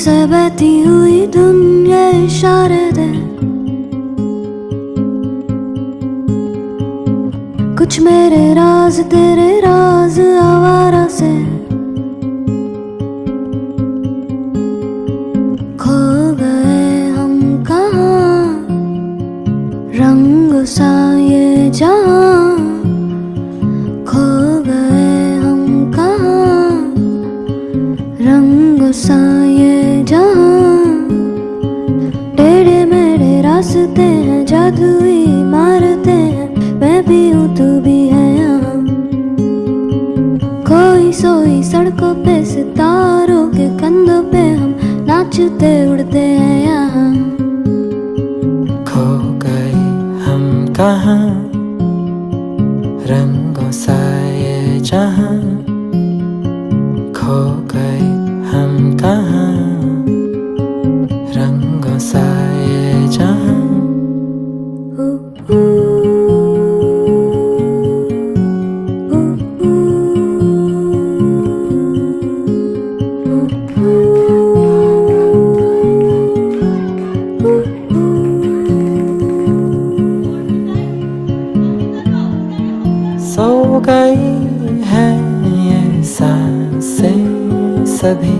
से बहती हुई दुनिया इशारे दे, कुछ मेरे राज तेरे राज आवारा से खो गए हम कहाँ, रंग सा ये जहाँ खो गए हम कहाँ, रंग सा ये जहाँ। टेढ़े मेढ़े रास्ते हैं, जादुई मारते हैं, मैं भी हूँ तू भी है यहाँ। खोई सोई सड़कों पे सितारों के कंधों पे हम नाचते उड़ते हैं यहाँ। खो गए हम कहाँ, रंगों सा ये जहाँ खो गए हम कहाँ, रंगों सा ये जहाँ। सो गई है ये सांसें सभी,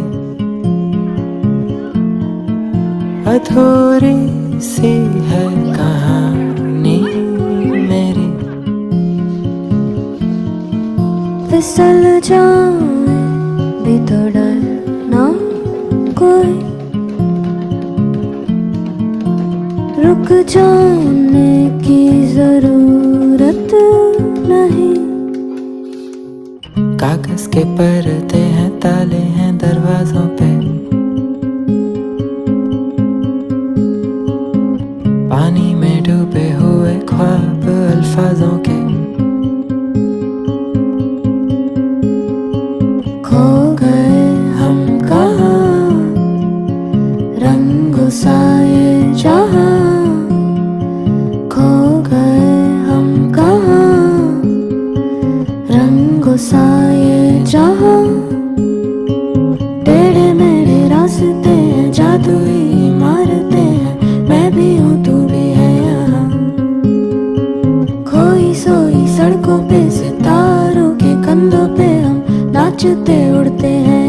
अधूरी सी है कहानी मेरी। फिसल जाए भी तो डर ना कोई, रुक जाने की जरूरत नहीं। कागज के पर्दे हैं, ताले हैं दरवाजों पे, पानी में डूबे हुए ख्वाब अल्फाजों के। खो गए हम कहाँ, रंग सा ये जहाँ खो गए हम कहाँ, रंग सा ये जहाँ। टेढ़े मेढ़े रास्ते हैं, जादुई मारते हैं, मैं भी हूँ तू भी है यहाँ। खोई सोई सड़कों पे सितारों के कंधों पे हम नाचते उड़ते हैं।